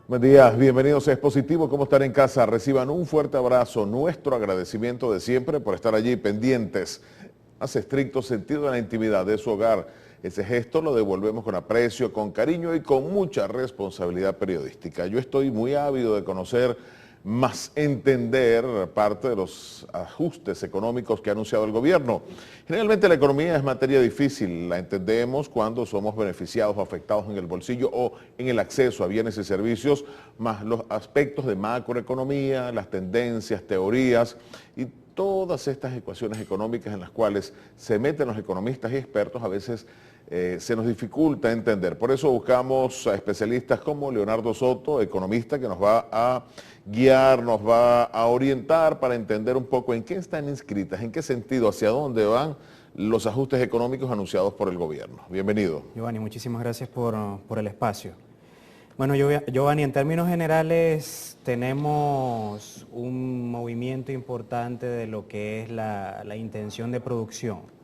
Buen día, bienvenidos a Expositivo. ¿Cómo están en casa? Reciban un fuerte abrazo, nuestro agradecimiento de siempre por estar allí pendientes. Hace estricto sentido de la intimidad de su hogar. Ese gesto lo devolvemos con aprecio, con cariño y con mucha responsabilidad periodística. Yo estoy muy ávido de conocer más entender parte de los ajustes económicos que ha anunciado el gobierno. Generalmente la economía es materia difícil, la entendemos cuando somos beneficiados o afectados en el bolsillo o en el acceso a bienes y servicios, más los aspectos de macroeconomía, las tendencias, teorías y todas estas ecuaciones económicas en las cuales se meten los economistas y expertos a veces se nos dificulta entender. Por eso buscamos a especialistas como Leonardo Soto, economista, que nos va a guiar, nos va a orientar para entender un poco en qué están inscritas, en qué sentido, hacia dónde van los ajustes económicos anunciados por el gobierno. Bienvenido. Giovanni, muchísimas gracias por el espacio. Bueno, Giovanni, en términos generales tenemos un movimiento importante de lo que es la intención de producción.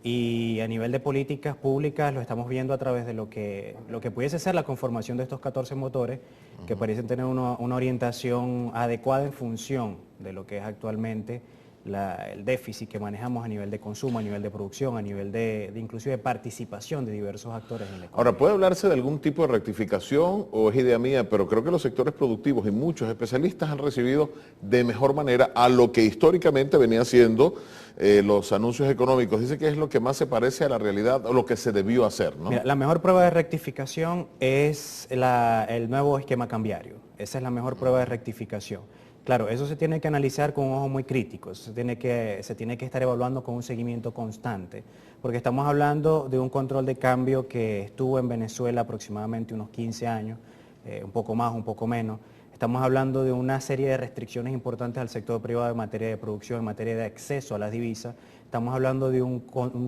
Y a nivel de políticas públicas lo estamos viendo a través de lo que pudiese ser la conformación de estos 14 motores que parecen tener una orientación adecuada en función de lo que es actualmente el déficit que manejamos a nivel de consumo, a nivel de producción, a nivel de inclusive participación de diversos actores en la economía. Ahora, ¿puede hablarse de algún tipo de rectificación o es idea mía? Pero creo que los sectores productivos y muchos especialistas han recibido de mejor manera a lo que históricamente venía siendo los anuncios económicos. Dice que es lo que más se parece a la realidad o lo que se debió hacer, ¿no? Mira, la mejor prueba de rectificación es el nuevo esquema cambiario. Esa es la mejor prueba de rectificación. Claro, eso se tiene que analizar con un ojo muy crítico, se tiene que estar evaluando con un seguimiento constante, porque estamos hablando de un control de cambio que estuvo en Venezuela aproximadamente unos 15 años, un poco más, un poco menos. Estamos hablando de una serie de restricciones importantes al sector privado en materia de producción, en materia de acceso a las divisas. Estamos hablando de un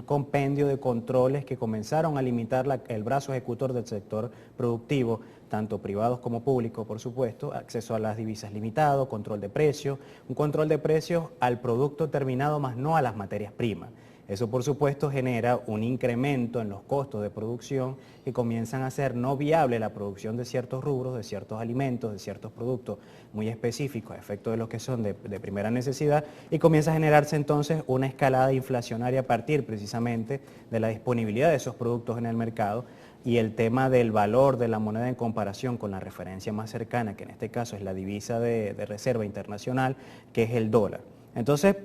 compendio de controles que comenzaron a limitar el brazo ejecutor del sector productivo, tanto privados como públicos, por supuesto, acceso a las divisas limitado, control de precios, un control de precios al producto terminado más no a las materias primas. Eso, por supuesto, genera un incremento en los costos de producción que comienzan a hacer no viable la producción de ciertos rubros, de ciertos alimentos, de ciertos productos muy específicos a efecto de los que son de primera necesidad y comienza a generarse entonces una escalada inflacionaria a partir precisamente de la disponibilidad de esos productos en el mercado y el tema del valor de la moneda en comparación con la referencia más cercana, que en este caso es la divisa de reserva internacional, que es el dólar. Entonces,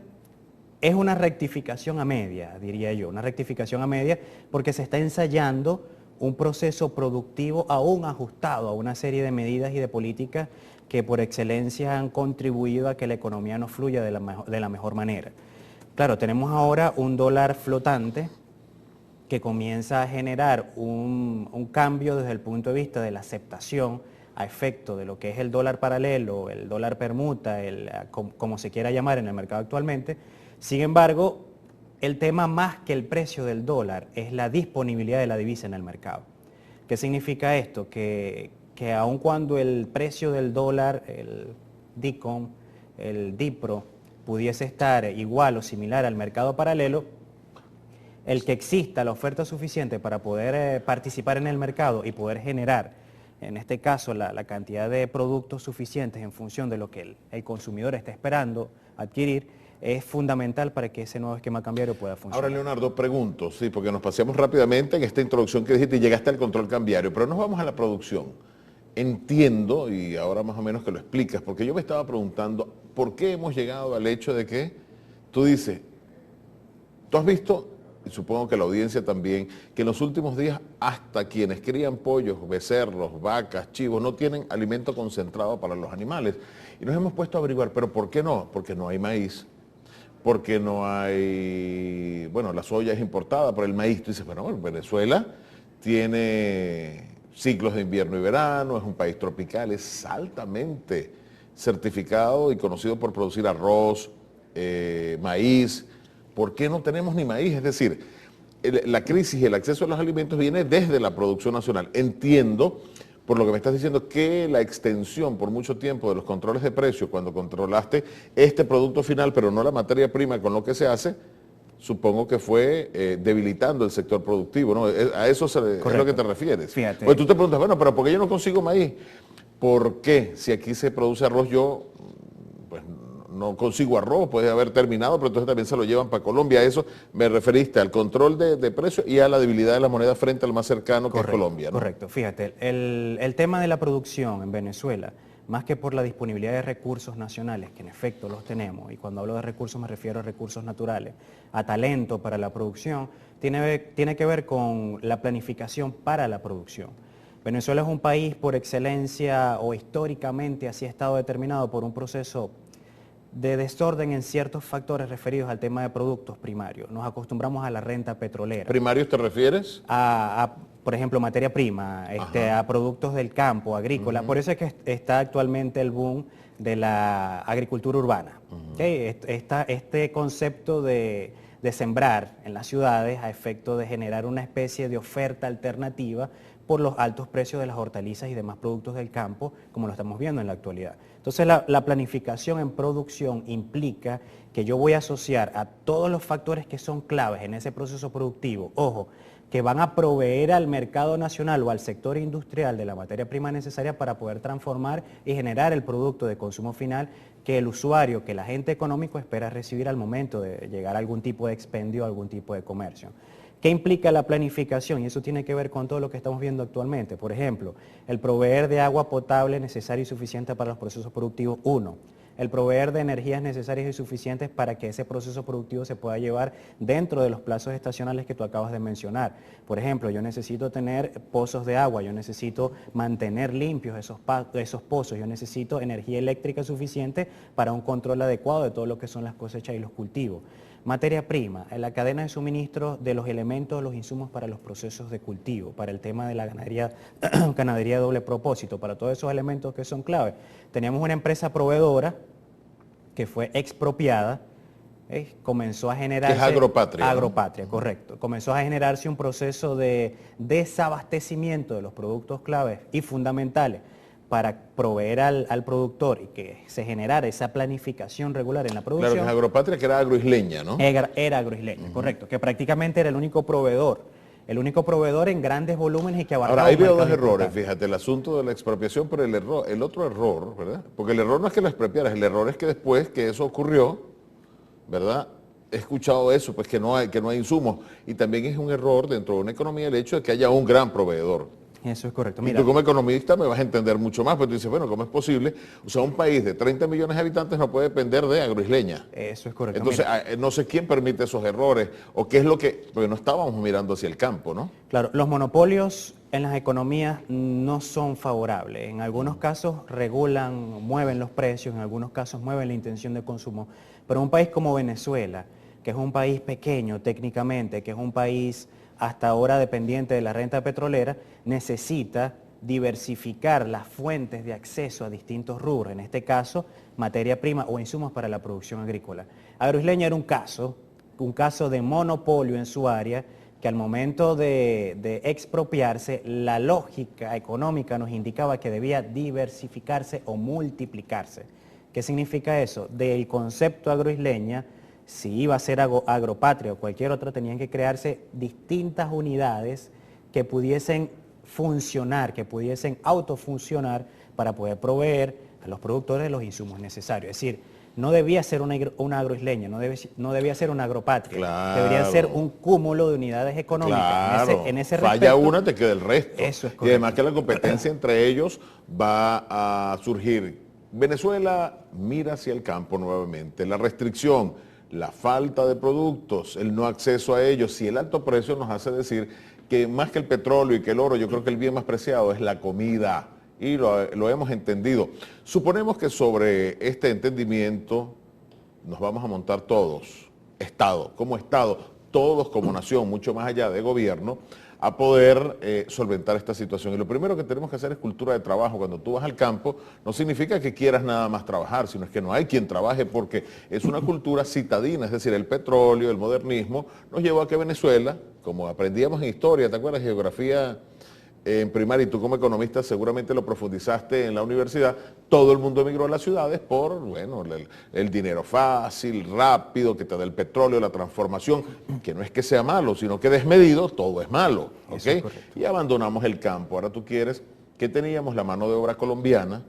es una rectificación a media, diría yo, una rectificación a media porque se está ensayando un proceso productivo aún ajustado a una serie de medidas y de políticas que por excelencia han contribuido a que la economía no fluya de la mejor manera. Claro, tenemos ahora un dólar flotante que comienza a generar un cambio desde el punto de vista de la aceptación a efecto de lo que es el dólar paralelo, el dólar permuta, como se quiera llamar en el mercado actualmente. Sin embargo, el tema más que el precio del dólar es la disponibilidad de la divisa en el mercado. ¿Qué significa esto? Que aun cuando el precio del dólar, el DICOM, el DIPRO, pudiese estar igual o similar al mercado paralelo, el que exista la oferta suficiente para poder participar en el mercado y poder generar, en este caso, la cantidad de productos suficientes en función de lo que el consumidor está esperando adquirir, es fundamental para que ese nuevo esquema cambiario pueda funcionar. Ahora, Leonardo, pregunto, sí, porque nos paseamos rápidamente en esta introducción que dijiste y llegaste al control cambiario, pero nos vamos a la producción. Entiendo, y ahora más o menos que lo explicas, porque yo me estaba preguntando, ¿por qué hemos llegado al hecho de que tú dices, tú has visto, y supongo que la audiencia también, que en los últimos días hasta quienes crían pollos, becerros, vacas, chivos, no tienen alimento concentrado para los animales? Y nos hemos puesto a averiguar, ¿pero por qué no? Porque no hay maíz. Porque no hay, bueno, la soya es importada por el maíz. Tú dices, bueno, Venezuela tiene ciclos de invierno y verano, es un país tropical, es altamente certificado y conocido por producir arroz, maíz. ¿Por qué no tenemos ni maíz? Es decir, la crisis y el acceso a los alimentos viene desde la producción nacional. Entiendo, por lo que me estás diciendo, que la extensión por mucho tiempo de los controles de precios, cuando controlaste este producto final, pero no la materia prima con lo que se hace, supongo que fue debilitando el sector productivo, ¿no? A eso es lo que te refieres. Fíjate. Pues tú te preguntas, bueno, pero ¿por qué yo no consigo maíz? ¿Por qué? Si aquí se produce arroz, yo pues no consigo arroz, puede haber terminado, pero entonces también se lo llevan para Colombia. A eso me referiste, al control de precios y a la debilidad de la moneda frente al más cercano, que es Colombia, ¿no? Correcto. Fíjate, el tema de la producción en Venezuela, más que por la disponibilidad de recursos nacionales, que en efecto los tenemos, y cuando hablo de recursos me refiero a recursos naturales, a talento para la producción, tiene que ver con la planificación para la producción. Venezuela es un país por excelencia, o históricamente así ha estado determinado por un proceso de desorden en ciertos factores referidos al tema de productos primarios. Nos acostumbramos a la renta petrolera. ¿Primarios te refieres? Por ejemplo, materia prima, a productos del campo, agrícola. Por eso es que está actualmente el boom de la agricultura urbana. Este concepto de sembrar en las ciudades a efecto de generar una especie de oferta alternativa por los altos precios de las hortalizas y demás productos del campo, como lo estamos viendo en la actualidad. Entonces, la planificación en producción implica que yo voy a asociar a todos los factores que son claves en ese proceso productivo, ojo, que van a proveer al mercado nacional o al sector industrial de la materia prima necesaria para poder transformar y generar el producto de consumo final que el usuario, que el agente económico espera recibir al momento de llegar a algún tipo de expendio, a algún tipo de comercio. ¿Qué implica la planificación? Y eso tiene que ver con todo lo que estamos viendo actualmente. Por ejemplo, el proveer de agua potable necesaria y suficiente para los procesos productivos, el proveer de energías necesarias y suficientes para que ese proceso productivo se pueda llevar dentro de los plazos estacionales que tú acabas de mencionar. Por ejemplo, yo necesito tener pozos de agua, yo necesito mantener limpios esos pozos, yo necesito energía eléctrica suficiente para un control adecuado de todo lo que son las cosechas y los cultivos. Materia prima, en la cadena de suministro de los elementos, los insumos para los procesos de cultivo, para el tema de la ganadería de doble propósito, para todos esos elementos que son clave. Teníamos una empresa proveedora que fue expropiada, comenzó a generarse... Que es Agropatria. Agropatria, ¿no? Correcto. Comenzó a generarse un proceso de desabastecimiento de los productos claves y fundamentales para proveer al productor y que se generara esa planificación regular en la producción. Claro, que es Agropatria, que era agroisleña, ¿no? Era agroisleña, correcto, que prácticamente era el único proveedor en grandes volúmenes y que abarcaba. Ahora, ahí veo dos errores, fíjate, el asunto de la expropiación, pero el otro error, ¿verdad? Porque el error no es que lo expropiaras, el error es que después que eso ocurrió, ¿verdad? He escuchado eso, pues que no hay insumos. Y también es un error dentro de una economía el hecho de que haya un gran proveedor. Eso es correcto. Mira, y tú como economista me vas a entender mucho más, porque tú dices, bueno, ¿cómo es posible? O sea, un país de 30 millones de habitantes no puede depender de agroisleña. Eso es correcto. Entonces, no sé quién permite esos errores, o qué es lo que, porque no estábamos mirando hacia el campo, ¿no? Claro, los monopolios en las economías no son favorables. En algunos casos regulan, mueven los precios, en algunos casos mueven la intención de consumo. Pero un país como Venezuela, que es un país pequeño técnicamente, que es un país hasta ahora dependiente de la renta petrolera, necesita diversificar las fuentes de acceso a distintos rubros, en este caso materia prima o insumos para la producción agrícola. Agroisleña era un caso de monopolio en su área, que al momento de expropiarse, la lógica económica nos indicaba que debía diversificarse o multiplicarse. ¿Qué significa eso? Del concepto agroisleña, si iba a ser Agropatria o cualquier otra, tenían que crearse distintas unidades que pudiesen funcionar, que pudiesen autofuncionar para poder proveer a los productores los insumos necesarios. Es decir, no debía ser una agroisleña, no debía ser una Agropatria. Claro. Debería ser un cúmulo de unidades económicas. Claro. En ese Falla respecto, una, te queda el resto. Eso es correcto. Y además que la competencia entre ellos va a surgir. Venezuela mira hacia el campo nuevamente. La restricción, la falta de productos, el no acceso a ellos y el alto precio nos hace decir que más que el petróleo y que el oro, yo creo que el bien más preciado es la comida, y lo hemos entendido. Suponemos que sobre este entendimiento nos vamos a montar todos, Estado, todos como nación, mucho más allá de gobierno, a poder solventar esta situación. Y lo primero que tenemos que hacer es cultura de trabajo. Cuando tú vas al campo, no significa que quieras nada más trabajar, sino es que no hay quien trabaje, porque es una cultura citadina, es decir, el petróleo, el modernismo, nos llevó a que Venezuela, como aprendíamos en historia, ¿te acuerdas? Geografía en primaria, y tú como economista seguramente lo profundizaste en la universidad, todo el mundo emigró a las ciudades por, bueno, el dinero fácil, rápido, que te da el petróleo, la transformación, que no es que sea malo, sino que desmedido todo es malo, ¿ok? Y abandonamos el campo. Ahora tú quieres que teníamos la mano de obra colombiana,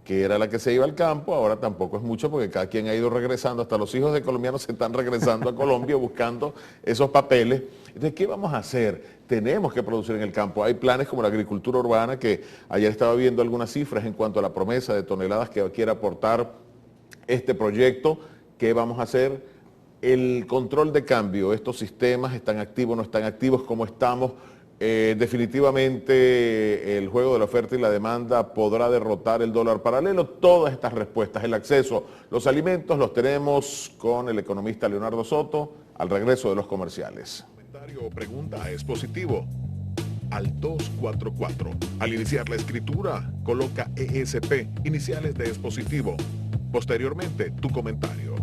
que era la que se iba al campo, ahora tampoco es mucho porque cada quien ha ido regresando, hasta los hijos de colombianos se están regresando a Colombia buscando esos papeles. Entonces, ¿qué vamos a hacer? Tenemos que producir en el campo. Hay planes como la agricultura urbana, que ayer estaba viendo algunas cifras en cuanto a la promesa de toneladas que quiere aportar este proyecto. ¿Qué vamos a hacer? El control de cambio, estos sistemas están activos, no están activos, ¿cómo estamos? Definitivamente el juego de la oferta y la demanda podrá derrotar el dólar paralelo. Todas estas respuestas, el acceso, los alimentos, los tenemos con el economista Leonardo Soto al regreso de los comerciales. Comentario o pregunta es positivo al 244. Al iniciar la escritura, coloca ESP, iniciales de dispositivo. Posteriormente, tu comentario.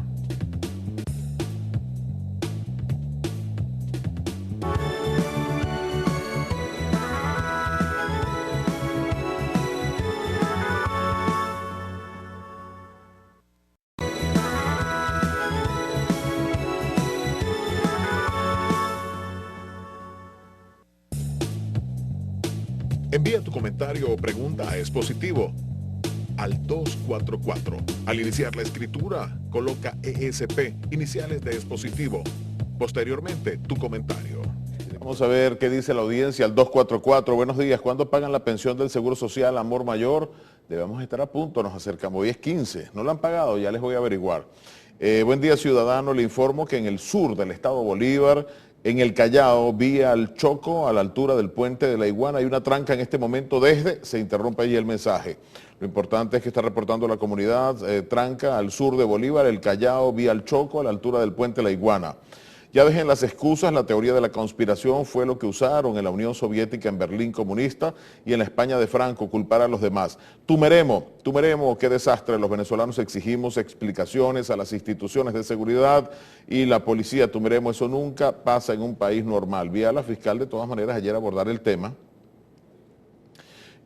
Envía tu comentario o pregunta a Es Positivo al 244. Al iniciar la escritura, coloca ESP, iniciales de Es Positivo. Posteriormente, tu comentario. Vamos a ver qué dice la audiencia al 244. Buenos días. ¿Cuándo pagan la pensión del Seguro Social Amor Mayor? Debemos estar a punto, nos acercamos. Hoy es 15. ¿No la han pagado? Ya les voy a averiguar. Buen día, ciudadano. Le informo que en el sur del estado Bolívar, en el Callao, vía al Choco, a la altura del puente de la Iguana, hay una tranca en este momento se interrumpe allí el mensaje. Lo importante es que está reportando la comunidad, tranca al sur de Bolívar, el Callao, vía al Choco, a la altura del puente de la Iguana. Ya dejen las excusas, la teoría de la conspiración fue lo que usaron en la Unión Soviética, en Berlín comunista y en la España de Franco, culpar a los demás. Tumeremo, qué desastre, los venezolanos exigimos explicaciones a las instituciones de seguridad y la policía. Tumeremo, eso nunca pasa en un país normal. Vi a la fiscal de todas maneras ayer abordar el tema.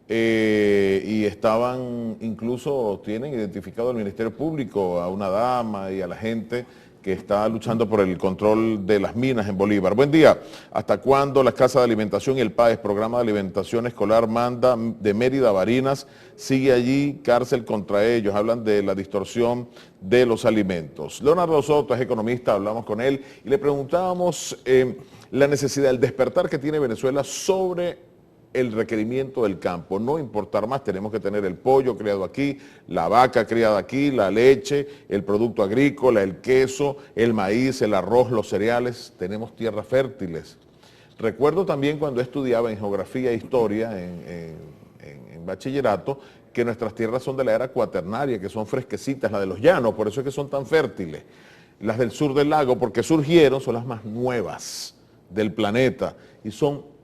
Y estaban, incluso tienen identificado al Ministerio Público, a una dama y a la gente que está luchando por el control de las minas en Bolívar. Buen día. ¿Hasta cuándo la Casa de Alimentación y el PAES, Programa de Alimentación Escolar, manda de Mérida a Barinas, sigue allí, cárcel contra ellos? Hablan de la distorsión de los alimentos. Leonardo Soto es economista, hablamos con él y le preguntábamos la necesidad, el despertar que tiene Venezuela sobre el requerimiento del campo, no importar más, tenemos que tener el pollo criado aquí, la vaca criada aquí, la leche, el producto agrícola, el queso, el maíz, el arroz, los cereales, tenemos tierras fértiles. Recuerdo también cuando estudiaba en geografía e historia en bachillerato, que nuestras tierras son de la era cuaternaria, que son fresquecitas, las de los llanos, por eso es que son tan fértiles. Las del sur del lago, porque surgieron, son las más nuevas del planeta y son,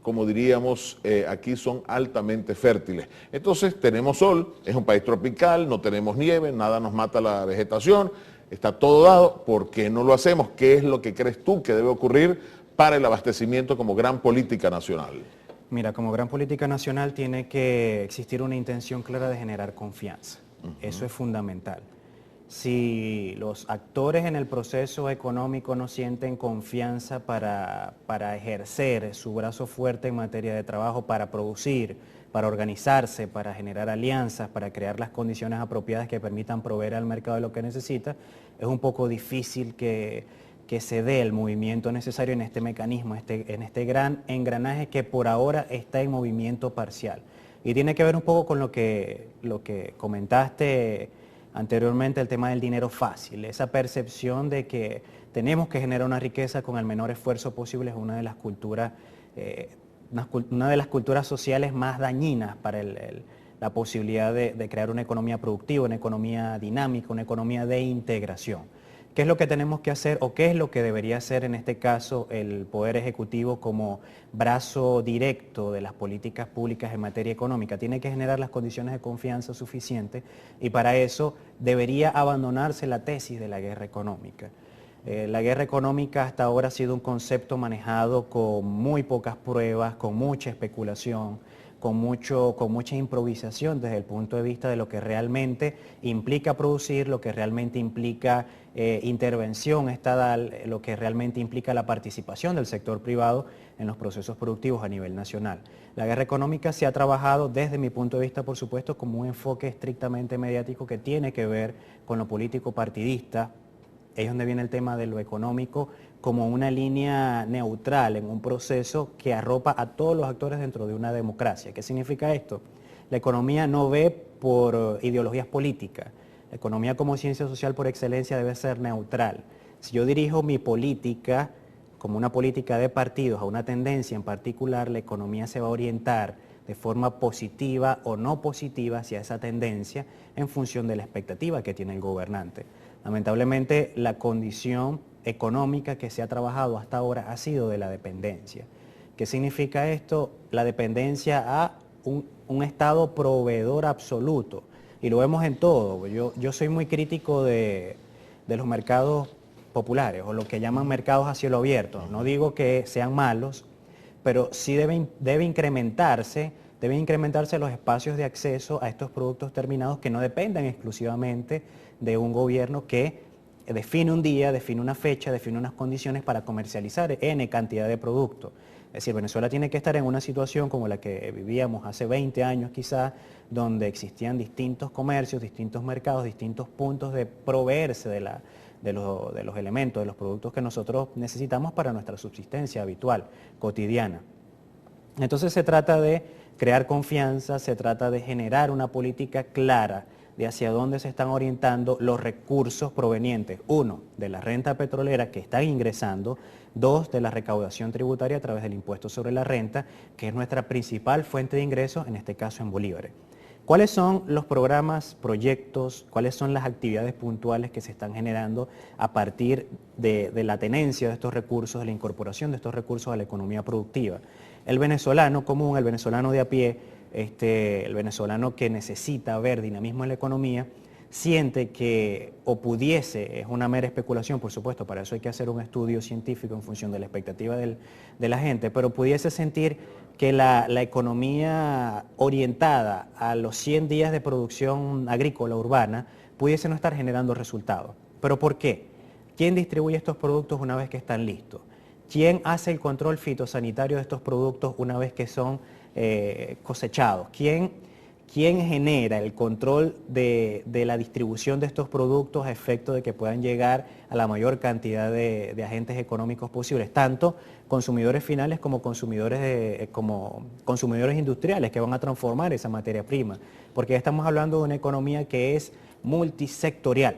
como diríamos, aquí son altamente fértiles. Entonces tenemos sol, es un país tropical, no tenemos nieve, nada nos mata la vegetación, está todo dado. ¿Por qué no lo hacemos? ¿Qué es lo que crees tú que debe ocurrir para el abastecimiento como gran política nacional? Mira, como gran política nacional tiene que existir una intención clara de generar confianza. Eso es fundamental. Si los actores en el proceso económico no sienten confianza para ejercer su brazo fuerte en materia de trabajo, para producir, para organizarse, para generar alianzas, para crear las condiciones apropiadas que permitan proveer al mercado de lo que necesita, es un poco difícil que se dé el movimiento necesario en este mecanismo, en este gran engranaje que por ahora está en movimiento parcial. Y tiene que ver un poco con lo que comentaste anteriormente, el tema del dinero fácil, esa percepción de que tenemos que generar una riqueza con el menor esfuerzo posible es una de las culturas, sociales más dañinas para la posibilidad de crear una economía productiva, una economía dinámica, una economía de integración. ¿Qué es lo que tenemos que hacer o qué es lo que debería hacer en este caso el Poder Ejecutivo como brazo directo de las políticas públicas en materia económica? Tiene que generar las condiciones de confianza suficientes y para eso debería abandonarse la tesis de la guerra económica. La guerra económica hasta ahora ha sido un concepto manejado con muy pocas pruebas, con mucha especulación, con mucha improvisación desde el punto de vista de lo que realmente implica producir, lo que realmente implica intervención estatal, lo que realmente implica la participación del sector privado en los procesos productivos a nivel nacional. La guerra económica se ha trabajado desde mi punto de vista, por supuesto, como un enfoque estrictamente mediático que tiene que ver con lo político partidista. Ahí es donde viene el tema de lo económico como una línea neutral en un proceso que arropa a todos los actores dentro de una democracia. ¿Qué significa esto? La economía no ve por ideologías políticas. La economía como ciencia social por excelencia debe ser neutral. Si yo dirijo mi política como una política de partidos a una tendencia en particular, la economía se va a orientar de forma positiva o no positiva hacia esa tendencia en función de la expectativa que tiene el gobernante. Lamentablemente, la condición económica que se ha trabajado hasta ahora ha sido de la dependencia. ¿Qué significa esto? La dependencia a un Estado proveedor absoluto. Y lo vemos en todo. Yo soy muy crítico de los mercados populares o lo que llaman mercados a cielo abierto. No digo que sean malos, pero sí deben incrementarse los espacios de acceso a estos productos terminados que no dependan exclusivamente de un gobierno que define un día, define una fecha, define unas condiciones para comercializar N cantidad de productos. Es decir, Venezuela tiene que estar en una situación como la que vivíamos hace 20 años quizás, donde existían distintos comercios, distintos mercados, distintos puntos de proveerse de los elementos, de los productos que nosotros necesitamos para nuestra subsistencia habitual, cotidiana. Entonces se trata de crear confianza, se trata de generar una política clara de hacia dónde se están orientando los recursos provenientes, uno, de la renta petrolera que están ingresando, dos, de la recaudación tributaria a través del impuesto sobre la renta, que es nuestra principal fuente de ingresos, en este caso en bolívares. ¿Cuáles son los programas, proyectos, cuáles son las actividades puntuales que se están generando a partir de la tenencia de estos recursos, de la incorporación de estos recursos a la economía productiva? El venezolano común, el venezolano de a pie, el venezolano que necesita ver dinamismo en la economía, siente que, o pudiese, es una mera especulación, por supuesto, para eso hay que hacer un estudio científico en función de la expectativa de la gente, pero pudiese sentir que la economía orientada a los 100 días de producción agrícola urbana pudiese no estar generando resultados. ¿Pero por qué? ¿Quién distribuye estos productos una vez que están listos? ¿Quién hace el control fitosanitario de estos productos una vez que son cosechados? ¿Quién genera el control de la distribución de estos productos a efecto de que puedan llegar a la mayor cantidad de agentes económicos posibles, tanto consumidores finales como consumidores industriales que van a transformar esa materia prima? Porque ya estamos hablando de una economía que es multisectorial.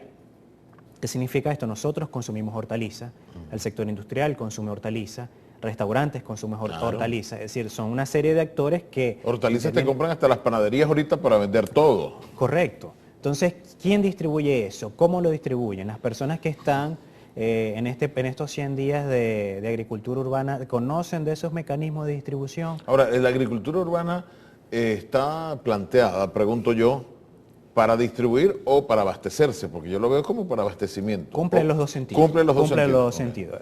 ¿Qué significa esto? Nosotros consumimos hortalizas, el sector industrial consume hortalizas, restaurantes consumen hortalizas, es decir, son una serie de actores que... Hortalizas te compran hasta las panaderías ahorita para vender todo. Correcto. Entonces, ¿quién distribuye eso? ¿Cómo lo distribuyen? Las personas que están en estos 100 días de agricultura urbana, ¿conocen de esos mecanismos de distribución? Ahora, la agricultura urbana está planteada, pregunto yo, ¿para distribuir o para abastecerse? Porque yo lo veo como para abastecimiento. Cumple los dos sentidos. Cumple los dos sentidos.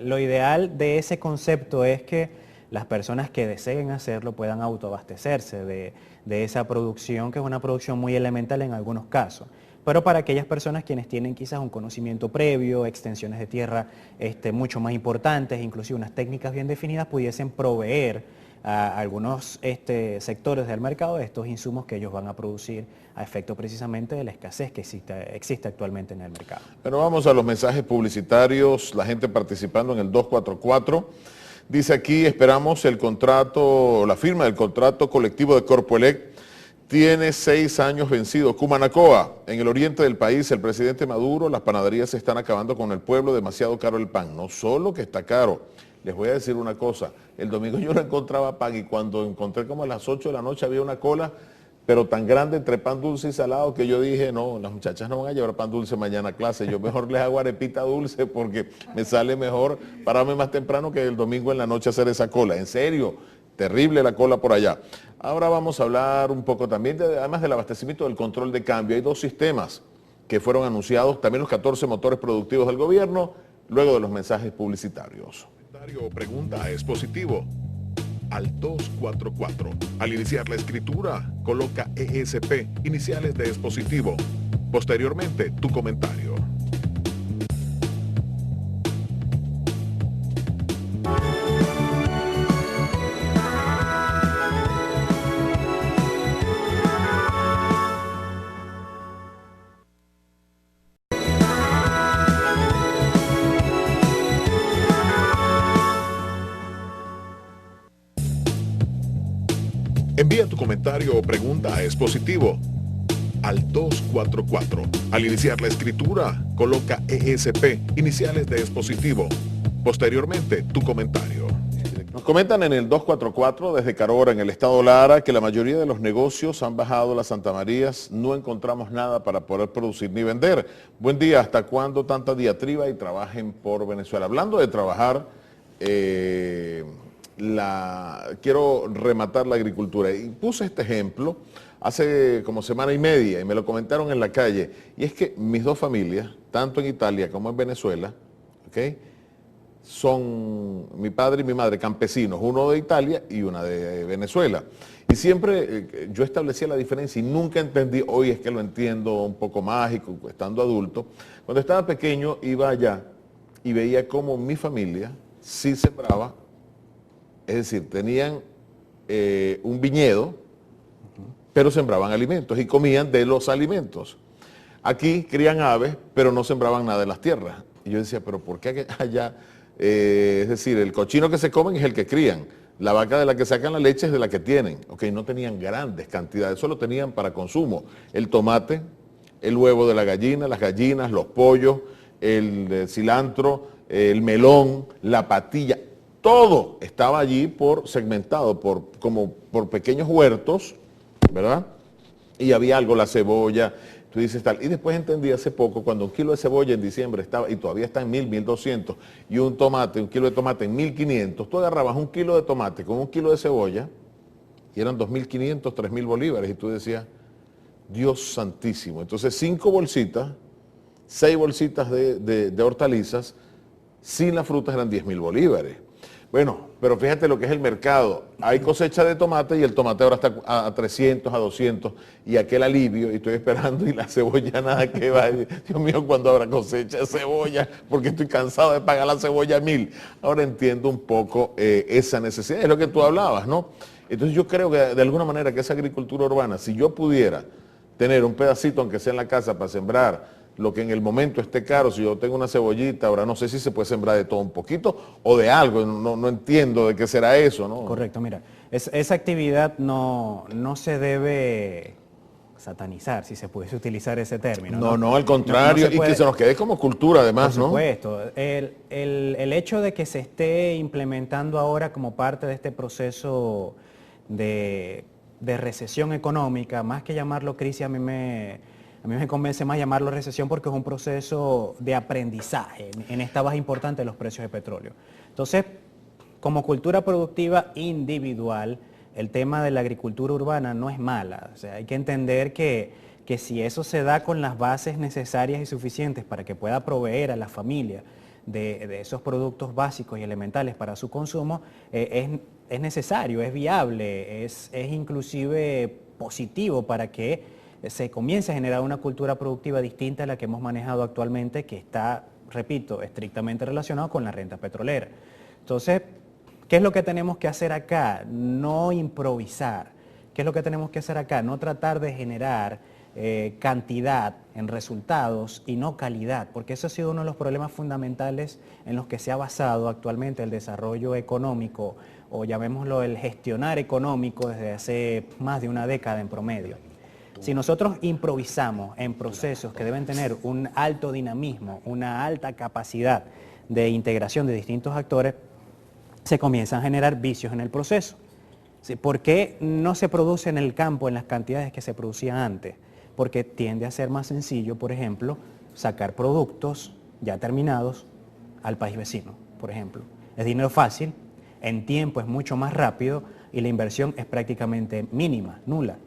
Lo ideal de ese concepto es que las personas que deseen hacerlo puedan autoabastecerse de esa producción, que es una producción muy elemental en algunos casos. Pero para aquellas personas quienes tienen quizás un conocimiento previo, extensiones de tierra mucho más importantes, inclusive unas técnicas bien definidas, pudiesen proveer a algunos sectores del mercado de estos insumos que ellos van a producir a efecto precisamente de la escasez que existe actualmente en el mercado. Pero vamos a los mensajes publicitarios, la gente participando en el 244. Dice aquí, esperamos la firma del contrato colectivo de Corpoelec. Tiene 6 años vencido. Cumanacoa, en el oriente del país, el presidente Maduro, las panaderías se están acabando con el pueblo, demasiado caro el pan. No solo que está caro, les voy a decir una cosa, el domingo yo no encontraba pan y cuando encontré como a las 8 de la noche había una cola, pero tan grande entre pan dulce y salado que yo dije, no, las muchachas no van a llevar pan dulce mañana a clase, yo mejor les hago arepita dulce porque me sale mejor pararme más temprano que el domingo en la noche hacer esa cola. En serio, terrible la cola por allá. Ahora vamos a hablar un poco también, además del abastecimiento del control de cambio. Hay 2 sistemas que fueron anunciados, también los 14 motores productivos del gobierno, luego de los mensajes publicitarios. Pregunta es positivo. al 244. Al iniciar la escritura, coloca ESP, iniciales de dispositivo. Posteriormente, tu comentario. Envía tu comentario o pregunta a Expositivo al 244. Al iniciar la escritura, coloca ESP, iniciales de dispositivo. Posteriormente, tu comentario. Nos comentan en el 244 desde Carora, en el estado Lara, que la mayoría de los negocios han bajado las Santa Marías. No encontramos nada para poder producir ni vender. Buen día, ¿hasta cuándo tanta diatriba y trabajen por Venezuela? Hablando de trabajar, quiero rematar la agricultura. Y puse este ejemplo hace como semana y media y me lo comentaron en la calle. Y es que mis dos familias, tanto en Italia como en Venezuela, ¿ok?, son mi padre y mi madre campesinos, uno de Italia y una de Venezuela. Y siempre yo establecía la diferencia y nunca entendí, hoy es que lo entiendo un poco mágico, estando adulto. Cuando estaba pequeño iba allá y veía cómo mi familia sí sembraba, es decir, tenían un viñedo, pero sembraban alimentos y comían de los alimentos. Aquí crían aves, pero no sembraban nada de las tierras. Y yo decía, pero ¿por qué allá? Es decir, el cochino que se comen es el que crían, la vaca de la que sacan la leche es de la que tienen. Ok, no tenían grandes cantidades, solo tenían para consumo el tomate, el huevo de la gallina, las gallinas, los pollos, el cilantro, el melón, la patilla, todo estaba allí por segmentado, como por pequeños huertos, ¿verdad? Y había algo, la cebolla. Tú dices tal, y después entendí hace poco, cuando un kilo de cebolla en diciembre estaba, y todavía está en 1.000, 1.200, y un kilo de tomate en 1.500, tú agarrabas un kilo de tomate con un kilo de cebolla, y eran 2.500, 3.000 bolívares, y tú decías, Dios santísimo. Entonces 5 bolsitas, 6 bolsitas de hortalizas, sin las frutas eran 10.000 bolívares. Bueno, pero fíjate lo que es el mercado. Hay cosecha de tomate y el tomate ahora está a 300, a 200 y aquel alivio, y estoy esperando y la cebolla nada que va. Dios mío, ¿cuándo habrá cosecha de cebolla? Porque estoy cansado de pagar la cebolla a 1.000. Ahora entiendo un poco esa necesidad, es lo que tú hablabas, ¿no? Entonces yo creo que de alguna manera que esa agricultura urbana, si yo pudiera tener un pedacito, aunque sea en la casa, para sembrar lo que en el momento esté caro, si yo tengo una cebollita, ahora no sé si se puede sembrar de todo un poquito o de algo, no entiendo de qué será eso, ¿no? Correcto, mira, esa actividad no se debe satanizar, si se pudiese utilizar ese término. No, al contrario, y que se nos quede como cultura además, ¿no? Por supuesto, el hecho de que se esté implementando ahora como parte de este proceso de recesión económica, más que llamarlo crisis, a mí me convence más llamarlo recesión porque es un proceso de aprendizaje en esta baja importante de los precios de petróleo. Entonces, como cultura productiva individual, el tema de la agricultura urbana no es mala. O sea, hay que entender que si eso se da con las bases necesarias y suficientes para que pueda proveer a la familia de esos productos básicos y elementales para su consumo, es necesario, es viable, es inclusive positivo para que se comienza a generar una cultura productiva distinta a la que hemos manejado actualmente, que está, repito, estrictamente relacionado con la renta petrolera. Entonces, ¿qué es lo que tenemos que hacer acá? No improvisar. ¿Qué es lo que tenemos que hacer acá? No tratar de generar cantidad en resultados y no calidad, porque eso ha sido uno de los problemas fundamentales en los que se ha basado actualmente el desarrollo económico, o llamémoslo el gestionar económico, desde hace más de una década en promedio. Si nosotros improvisamos en procesos que deben tener un alto dinamismo, una alta capacidad de integración de distintos actores, se comienzan a generar vicios en el proceso. ¿Por qué no se produce en el campo en las cantidades que se producían antes? Porque tiende a ser más sencillo, por ejemplo, sacar productos ya terminados al país vecino, por ejemplo. Es dinero fácil, en tiempo es mucho más rápido y la inversión es prácticamente mínima, nula.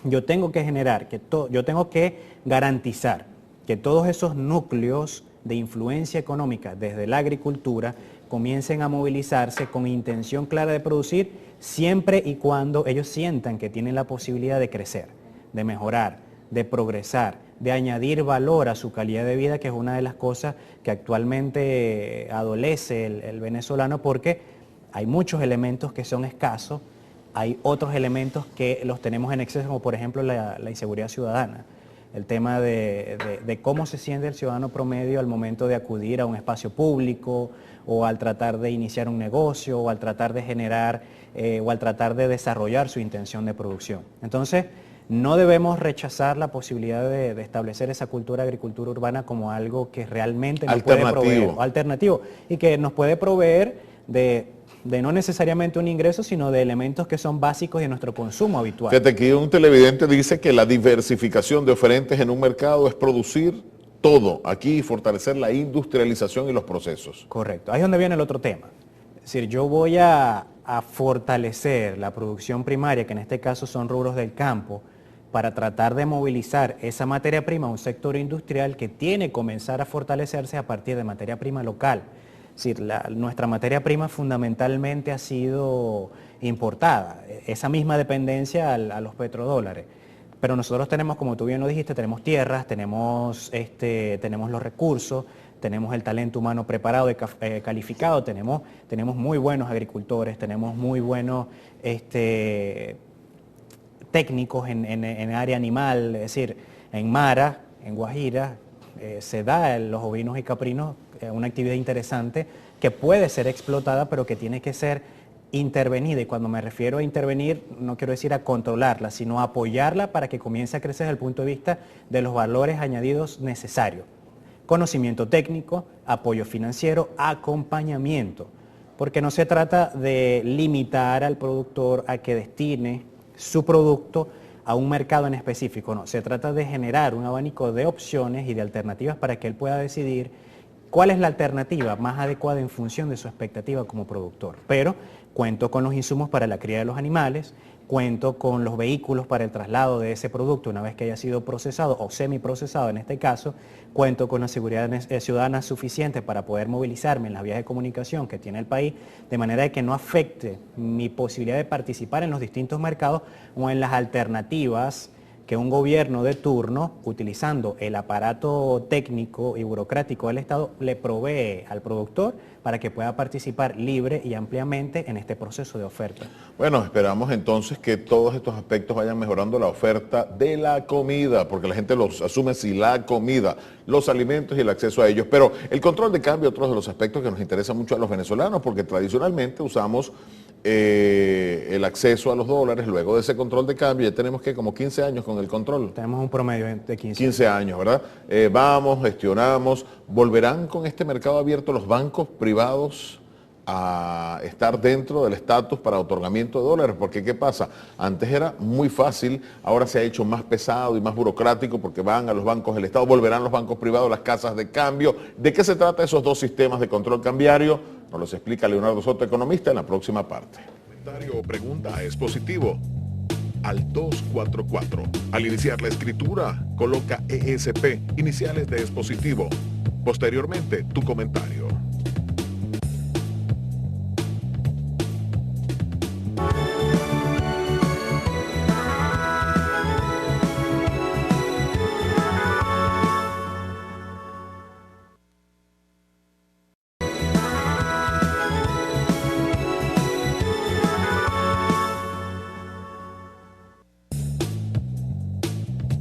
Yo tengo que generar, yo tengo que garantizar que todos esos núcleos de influencia económica desde la agricultura comiencen a movilizarse con intención clara de producir, siempre y cuando ellos sientan que tienen la posibilidad de crecer, de mejorar, de progresar, de añadir valor a su calidad de vida, que es una de las cosas que actualmente adolece el venezolano, porque hay muchos elementos que son escasos, hay otros elementos que los tenemos en exceso, como por ejemplo la inseguridad ciudadana. El tema de cómo se siente el ciudadano promedio al momento de acudir a un espacio público o al tratar de iniciar un negocio o al tratar de generar o al tratar de desarrollar su intención de producción. Entonces, no debemos rechazar la posibilidad de establecer esa cultura de agricultura urbana como algo que realmente nos puede proveer, alternativo, y que nos puede proveer de no necesariamente un ingreso, sino de elementos que son básicos de nuestro consumo habitual. Fíjate, aquí un televidente dice que la diversificación de oferentes en un mercado es producir todo aquí y fortalecer la industrialización y los procesos. Correcto. Ahí es donde viene el otro tema. Es decir, yo voy a fortalecer la producción primaria, que en este caso son rubros del campo, para tratar de movilizar esa materia prima a un sector industrial que tiene que comenzar a fortalecerse a partir de materia prima local. Es decir, nuestra materia prima fundamentalmente ha sido importada, esa misma dependencia a los petrodólares. Pero nosotros tenemos, como tú bien lo dijiste, tenemos tierras, tenemos los recursos, tenemos el talento humano preparado y calificado, tenemos muy buenos agricultores, tenemos muy buenos técnicos en área animal, es decir, en Mara, en Guajira, se da en los ovinos y caprinos una actividad interesante que puede ser explotada, pero que tiene que ser intervenida. Y cuando me refiero a intervenir, no quiero decir a controlarla, sino a apoyarla para que comience a crecer desde el punto de vista de los valores añadidos necesarios. Conocimiento técnico, apoyo financiero, acompañamiento. Porque no se trata de limitar al productor a que destine su producto a un mercado en específico, no. Se trata de generar un abanico de opciones y de alternativas para que él pueda decidir cuál es la alternativa más adecuada en función de su expectativa como productor. Pero cuento con los insumos para la cría de los animales, cuento con los vehículos para el traslado de ese producto una vez que haya sido procesado o semiprocesado en este caso, cuento con la seguridad ciudadana suficiente para poder movilizarme en las vías de comunicación que tiene el país, de manera de que no afecte mi posibilidad de participar en los distintos mercados o en las alternativas que un gobierno de turno, utilizando el aparato técnico y burocrático del Estado, le provee al productor para que pueda participar libre y ampliamente en este proceso de oferta. Bueno, esperamos entonces que todos estos aspectos vayan mejorando la oferta de la comida, porque la gente los asume si la comida, los alimentos y el acceso a ellos. Pero el control de cambio, otro de los aspectos que nos interesa mucho a los venezolanos, porque tradicionalmente usamos el acceso a los dólares. Luego de ese control de cambio ya tenemos que como 15 años con el control. Tenemos un promedio de 15 años, ¿verdad? Vamos, gestionamos. ¿Volverán con este mercado abierto los bancos privados a estar dentro del estatus para otorgamiento de dólares? Porque ¿qué pasa? Antes era muy fácil, ahora se ha hecho más pesado y más burocrático porque van a los bancos del Estado, volverán los bancos privados, las casas de cambio. ¿De qué se trata esos dos sistemas de control cambiario? Nos los explica Leonardo Soto, economista, en la próxima parte. Comentario o pregunta es positivo al 244. Al iniciar la escritura, coloca ESP, iniciales de expositivo. Posteriormente, tu comentario.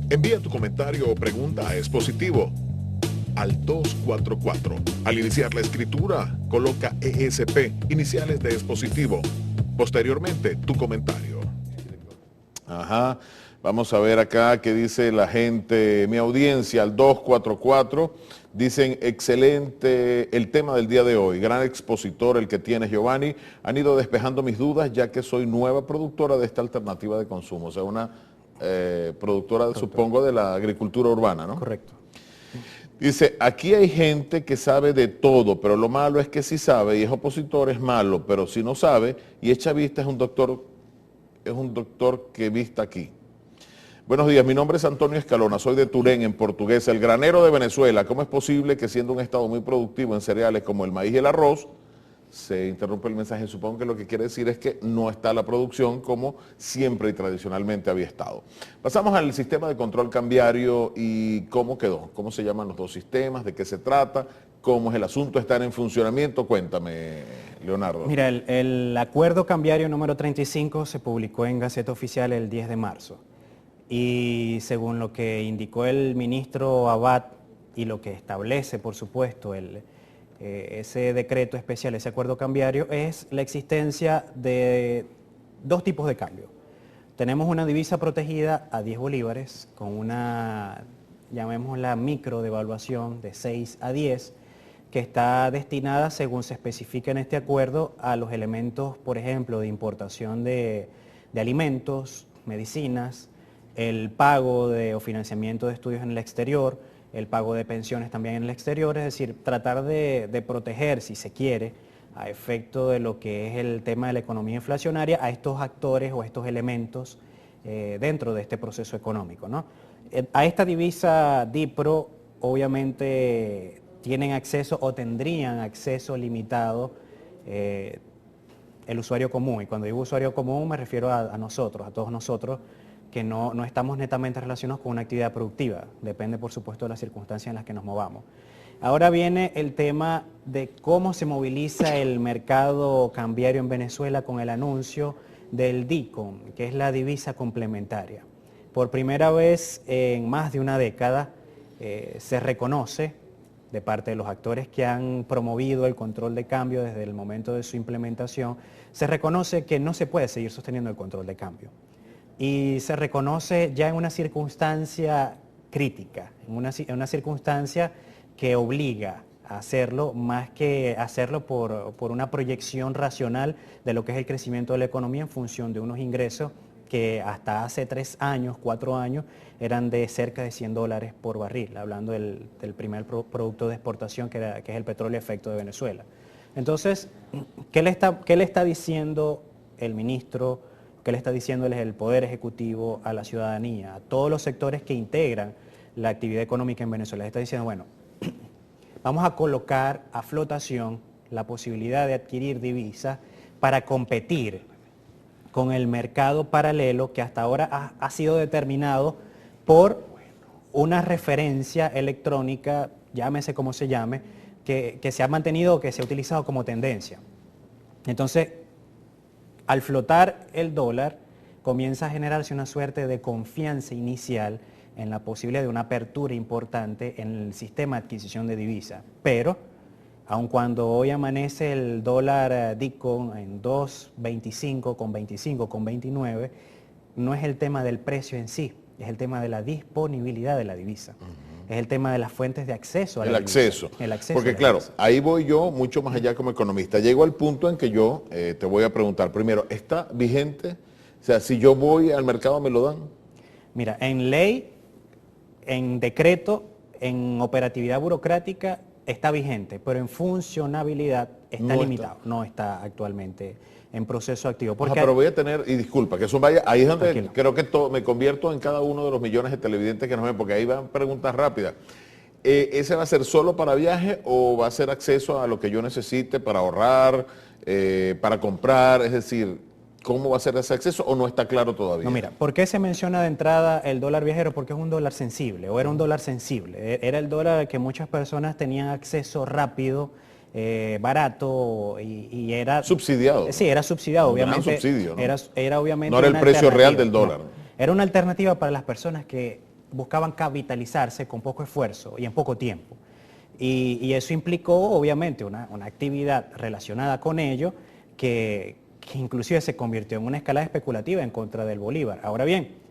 Envía tu comentario o pregunta a expositivo al 244. Al iniciar la escritura, coloca ESP, iniciales de expositivo. Posteriormente, tu comentario. Ajá. Vamos a ver acá qué dice la gente, mi audiencia al 244. Dicen, excelente el tema del día de hoy, gran expositor el que tienes, Giovanni. Han ido despejando mis dudas ya que soy nueva productora de esta alternativa de consumo, o sea, una productora, correcto, supongo, de la agricultura urbana, ¿no? Correcto. Dice, aquí hay gente que sabe de todo, pero lo malo es que si sabe y es opositor es malo, pero si no sabe y es chavista es un doctor que vista aquí. Buenos días, mi nombre es Antonio Escalona, soy de Turén, en Portuguesa, el granero de Venezuela. ¿Cómo es posible que siendo un estado muy productivo en cereales como el maíz y el arroz, Se interrumpe el mensaje. Supongo que lo que quiere decir es que no está la producción como siempre y tradicionalmente había estado. Pasamos al sistema de control cambiario y cómo quedó, cómo se llaman los dos sistemas, de qué se trata, cómo es el asunto, están en funcionamiento. Cuéntame, Leonardo. Mira, el acuerdo cambiario número 35 se publicó en Gaceta Oficial el 10 de marzo y según lo que indicó el ministro Abad y lo que establece, por supuesto, ese decreto especial, ese acuerdo cambiario, es la existencia de dos tipos de cambio. Tenemos una divisa protegida a 10 bolívares con una, llamémosla micro devaluación de 6 a 10, que está destinada, según se especifica en este acuerdo, a los elementos, por ejemplo, de importación de alimentos, medicinas, el pago o financiamiento de estudios en el exterior, el pago de pensiones también en el exterior, es decir, tratar de proteger, si se quiere, a efecto de lo que es el tema de la economía inflacionaria, a estos actores o estos elementos dentro de este proceso económico, ¿no? A esta divisa DIPRO, obviamente, tienen acceso o tendrían acceso limitado el usuario común. Y cuando digo usuario común me refiero a nosotros, a todos nosotros, que no estamos netamente relacionados con una actividad productiva. Depende, por supuesto, de las circunstancias en las que nos movamos. Ahora viene el tema de cómo se moviliza el mercado cambiario en Venezuela con el anuncio del DICOM, que es la divisa complementaria. Por primera vez en más de una década se reconoce de parte de los actores que han promovido el control de cambio desde el momento de su implementación, se reconoce que no se puede seguir sosteniendo el control de cambio. Y se reconoce ya en una circunstancia crítica, en una circunstancia que obliga a hacerlo más que hacerlo por una proyección racional de lo que es el crecimiento de la economía en función de unos ingresos que hasta hace 3 años, 4 años, eran de cerca de $100 por barril, hablando del primer producto de exportación que es el petróleo a efecto de Venezuela. Entonces, ¿qué le está diciendo el ministro? ¿Qué le está diciendo el Poder Ejecutivo a la ciudadanía, a todos los sectores que integran la actividad económica en Venezuela? Le está diciendo, bueno, vamos a colocar a flotación la posibilidad de adquirir divisas para competir con el mercado paralelo que hasta ahora ha sido determinado por una referencia electrónica, llámese como se llame, que se ha mantenido o que se ha utilizado como tendencia. Entonces, al flotar el dólar, comienza a generarse una suerte de confianza inicial en la posibilidad de una apertura importante en el sistema de adquisición de divisas. Pero, aun cuando hoy amanece el dólar DICOM en 2.25, con 25, con 29, no es el tema del precio en sí, es el tema de la disponibilidad de la divisa. Es el tema de las fuentes de acceso a la divisa. El acceso. Porque claro, ahí voy yo mucho más allá como economista. Llego al punto en que yo te voy a preguntar, primero, ¿está vigente? O sea, si yo voy al mercado, ¿me lo dan? Mira, en ley, en decreto, en operatividad burocrática, está vigente, pero en funcionabilidad está limitado. No está actualmente en proceso activo. Porque pero voy a tener, y disculpa, que eso vaya, ahí es donde tranquilo. Creo que me convierto en cada uno de los millones de televidentes que nos ven, porque ahí van preguntas rápidas. ¿Ese va a ser solo para viaje o va a ser acceso a lo que yo necesite para ahorrar, para comprar? Es decir, ¿cómo va a ser ese acceso o no está claro todavía? No, mira, ¿por qué se menciona de entrada el dólar viajero? Porque es un dólar sensible, o era un dólar sensible. Era el dólar al que muchas personas tenían acceso rápido, barato y era... Subsidiado. Sí, era subsidiado, obviamente. Gran subsidio, ¿no? Era obviamente No era el precio real del dólar. No, era una alternativa para las personas que buscaban capitalizarse con poco esfuerzo y en poco tiempo. Y eso implicó, obviamente, una actividad relacionada con ello que inclusive se convirtió en una escalada especulativa en contra del bolívar. Ahora bien,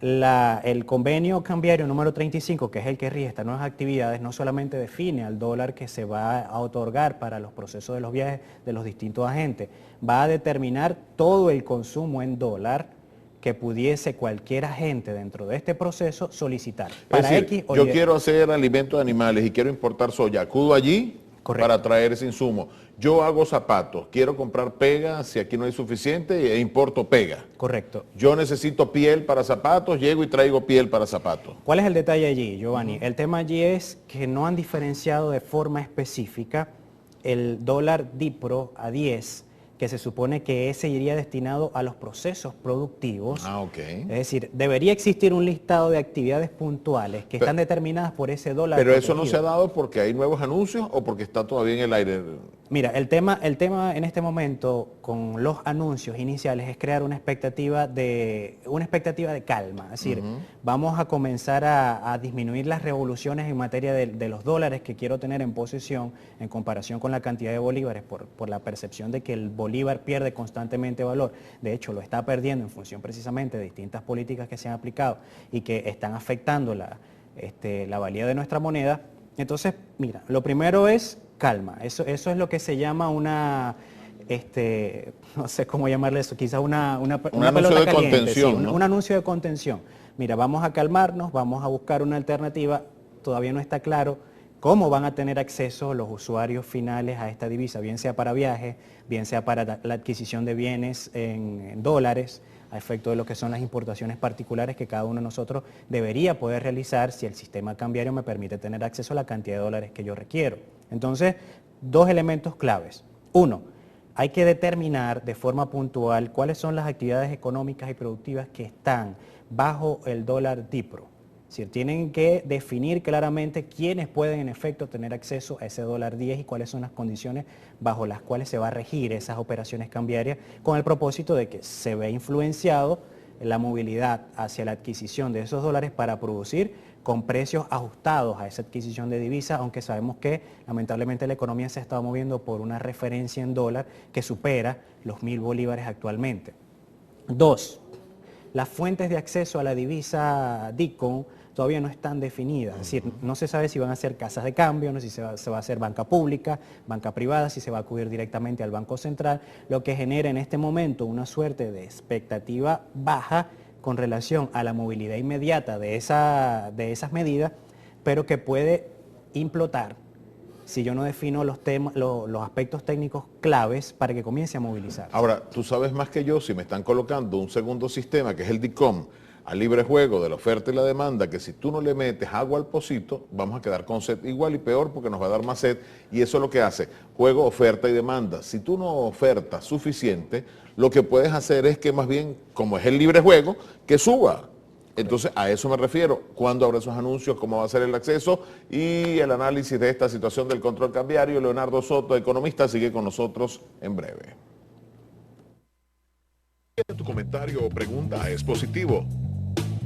el convenio cambiario número 35, que es el que rige estas nuevas actividades, no solamente define al dólar que se va a otorgar para los procesos de los viajes de los distintos agentes, va a determinar todo el consumo en dólar que pudiese cualquier agente dentro de este proceso solicitar. Para es decir, X o yo Y. Quiero hacer alimentos de animales y quiero importar soya, acudo allí. Correcto. Para traer ese insumo. Yo hago zapatos, quiero comprar pega, si aquí no hay suficiente, importo pega. Correcto. Yo necesito piel para zapatos, llego y traigo piel para zapatos. ¿Cuál es el detalle allí, Giovanni? El tema allí es que no han diferenciado de forma específica el dólar DIPRO a 10, que se supone que ese iría destinado a los procesos productivos. Ah, ok. Es decir, debería existir un listado de actividades puntuales que están determinadas por ese dólar Pero eso no protegido. se ha dado porque hay nuevos anuncios o porque está todavía en el aire. Mira, el tema en este momento con los anuncios iniciales es crear una expectativa de calma. Es decir, vamos a comenzar a disminuir las revoluciones en materia de los dólares que quiero tener en posesión en comparación con la cantidad de bolívares por la percepción de que el bolívar pierde constantemente valor. De hecho, lo está perdiendo en función precisamente de distintas políticas que se han aplicado y que están afectando la valía de nuestra moneda. Entonces, mira, lo primero es calma. Eso es lo que se llama una, no sé cómo llamarle eso, quizás una anuncio pelota de caliente, contención, sí, ¿no? un anuncio de contención. Mira, vamos a calmarnos, vamos a buscar una alternativa. Todavía no está claro cómo van a tener acceso los usuarios finales a esta divisa, bien sea para viajes, bien sea para la adquisición de bienes en dólares, a efecto de lo que son las importaciones particulares que cada uno de nosotros debería poder realizar si el sistema cambiario me permite tener acceso a la cantidad de dólares que yo requiero. Entonces, dos elementos claves. Uno, hay que determinar de forma puntual cuáles son las actividades económicas y productivas que están bajo el dólar DIPRO. Es decir, tienen que definir claramente quiénes pueden en efecto tener acceso a ese dólar 10 y cuáles son las condiciones bajo las cuales se va a regir esas operaciones cambiarias, con el propósito de que se vea influenciado la movilidad hacia la adquisición de esos dólares para producir con precios ajustados a esa adquisición de divisas, aunque sabemos que lamentablemente la economía se ha estado moviendo por una referencia en dólar que supera los 1.000 bolívares actualmente. Dos, las fuentes de acceso a la divisa DICOM todavía no están definidas, es decir, no se sabe si van a ser casas de cambio, no sé si se va a hacer banca pública, banca privada, si se va a acudir directamente al Banco Central, lo que genera en este momento una suerte de expectativa baja con relación a la movilidad inmediata de esas medidas, pero que puede implotar si yo no defino los aspectos técnicos claves para que comience a movilizar. Ahora, tú sabes más que yo si me están colocando un segundo sistema, que es el DICOM, al libre juego de la oferta y la demanda, que si tú no le metes agua al pocito, vamos a quedar con sed igual y peor porque nos va a dar más sed, y eso es lo que hace, juego, oferta y demanda. Si tú no ofertas suficiente, lo que puedes hacer es que más bien, como es el libre juego, que suba. Entonces, a eso me refiero. ¿Cuándo habrá esos anuncios? ¿Cómo va a ser el acceso? Y el análisis de esta situación del control cambiario. Leonardo Soto, economista, sigue con nosotros en breve. Tu comentario o pregunta es positivo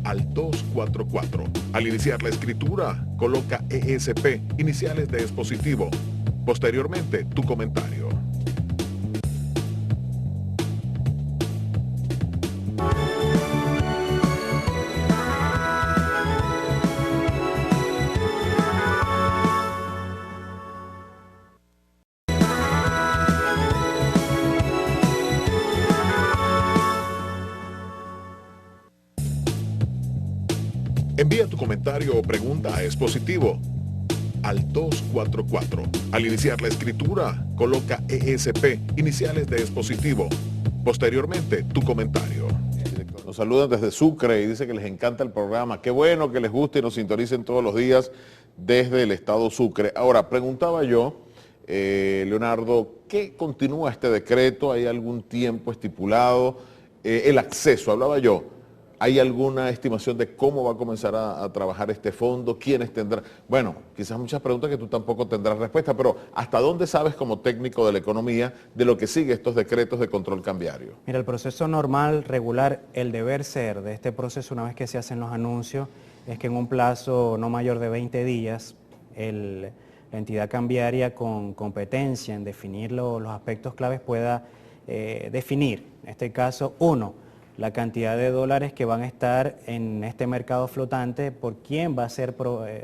al 244. Al iniciar la escritura, coloca ESP, iniciales de expositivo. Posteriormente, tu comentario. Envía tu comentario o pregunta a expositivo al 244. Al iniciar la escritura, coloca ESP, iniciales de expositivo. Posteriormente, tu comentario. Nos saludan desde Sucre y dice que les encanta el programa. Qué bueno que les guste y nos sintonicen todos los días desde el estado Sucre. Ahora, preguntaba yo, Leonardo, ¿qué continúa este decreto? ¿Hay algún tiempo estipulado? El acceso, hablaba yo. ¿Hay alguna estimación de cómo va a comenzar a trabajar este fondo? ¿Quiénes tendrán? Bueno, quizás muchas preguntas que tú tampoco tendrás respuesta, pero ¿hasta dónde sabes como técnico de la economía de lo que sigue estos decretos de control cambiario? Mira, el proceso normal, regular, el deber ser de este proceso una vez que se hacen los anuncios es que en un plazo no mayor de 20 días la entidad cambiaria con competencia en definir los aspectos claves pueda definir, en este caso, uno, la cantidad de dólares que van a estar en este mercado flotante, por quién va a ser,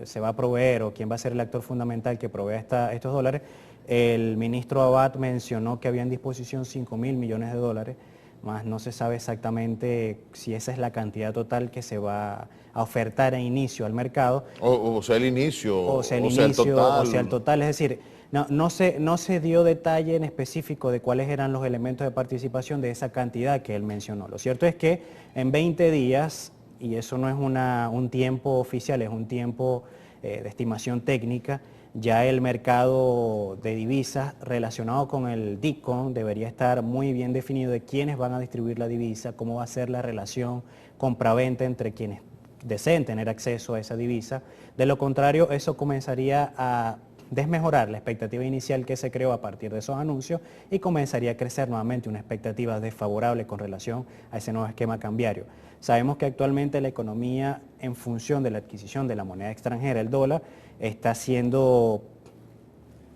se va a proveer o quién va a ser el actor fundamental que provea estos dólares. El ministro Abad mencionó que había en disposición 5.000 millones de dólares, más no se sabe exactamente si esa es la cantidad total que se va a ofertar a inicio al mercado. O sea, el inicio, o sea, el total, es decir, no se dio detalle en específico de cuáles eran los elementos de participación de esa cantidad que él mencionó. Lo cierto es que en 20 días, y eso no es un tiempo oficial, es un tiempo de estimación técnica, Ya el mercado de divisas relacionado con el DICOM debería estar muy bien definido de quiénes van a distribuir la divisa, cómo va a ser la relación compra-venta entre quienes deseen tener acceso a esa divisa. De lo contrario, eso comenzaría a desmejorar la expectativa inicial que se creó a partir de esos anuncios y comenzaría a crecer nuevamente una expectativa desfavorable con relación a ese nuevo esquema cambiario. Sabemos que actualmente la economía, en función de la adquisición de la moneda extranjera, el dólar, está siendo...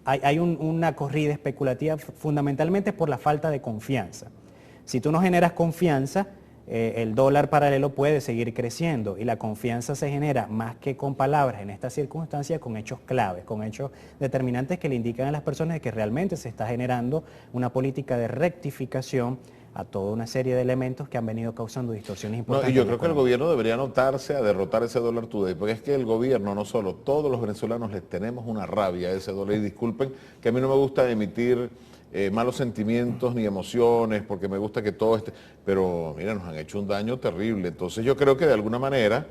Hay una corrida especulativa fundamentalmente por la falta de confianza. Si tú no generas confianza, el dólar paralelo puede seguir creciendo y la confianza se genera más que con palabras en estas circunstancias, con hechos claves, con hechos determinantes que le indican a las personas de que realmente se está generando una política de rectificación a toda una serie de elementos que han venido causando distorsiones importantes. No, y yo creo que el gobierno debería anotarse a derrotar ese dólar today, porque es que el gobierno, no solo, todos los venezolanos les tenemos una rabia a ese dólar, y disculpen que a mí no me gusta emitir malos sentimientos ni emociones, porque me gusta que todo esté, pero mira, nos han hecho un daño terrible. Entonces yo creo que de alguna manera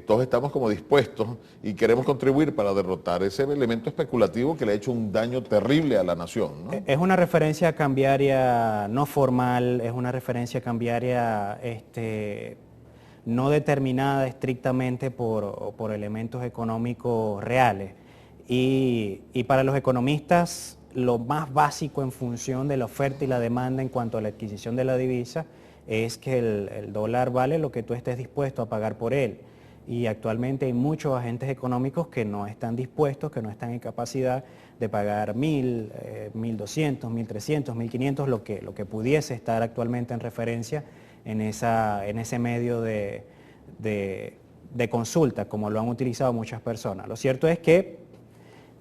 todos estamos como dispuestos y queremos contribuir para derrotar ese elemento especulativo que le ha hecho un daño terrible a la nación, ¿no? Es una referencia cambiaria no formal, es una referencia cambiaria no determinada estrictamente por elementos económicos reales. Y para los economistas, lo más básico en función de la oferta y la demanda en cuanto a la adquisición de la divisa es que el dólar vale lo que tú estés dispuesto a pagar por él. Y actualmente hay muchos agentes económicos que no están dispuestos, que no están en capacidad de pagar 1.000, 1.200, 1.300, 1.500, lo que pudiese estar actualmente en referencia en ese medio de consulta, como lo han utilizado muchas personas. Lo cierto es que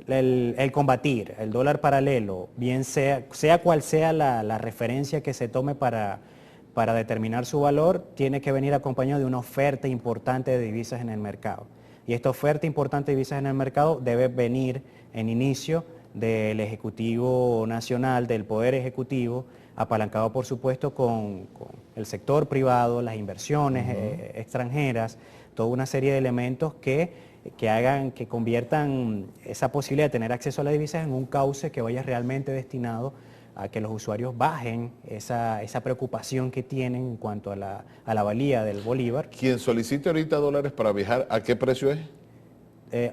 el combatir el dólar paralelo, bien sea cual sea la referencia que se tome para determinar su valor, tiene que venir acompañado de una oferta importante de divisas en el mercado. Y esta oferta importante de divisas en el mercado debe venir en inicio del Ejecutivo Nacional, del Poder Ejecutivo, apalancado por supuesto con el sector privado, las inversiones extranjeras, toda una serie de elementos que conviertan esa posibilidad de tener acceso a las divisas en un cauce que vaya realmente destinado a que los usuarios bajen esa preocupación que tienen en cuanto a la valía del bolívar. Quien solicite ahorita dólares para viajar, ¿a qué precio es?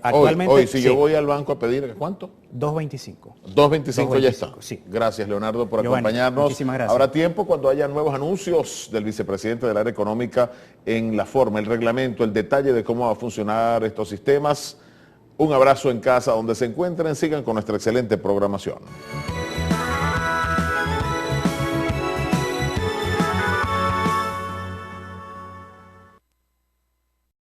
Actualmente, hoy, si sí. yo voy al banco a pedir, ¿cuánto? 2.25. 2.25 ya está. Sí. Gracias, Leonardo, por Giovanni, acompañarnos. muchísimas gracias. Habrá tiempo cuando haya nuevos anuncios del vicepresidente del área económica en la forma, el reglamento, el detalle de cómo va a funcionar estos sistemas. Un abrazo en casa donde se encuentren. Sigan con nuestra excelente programación.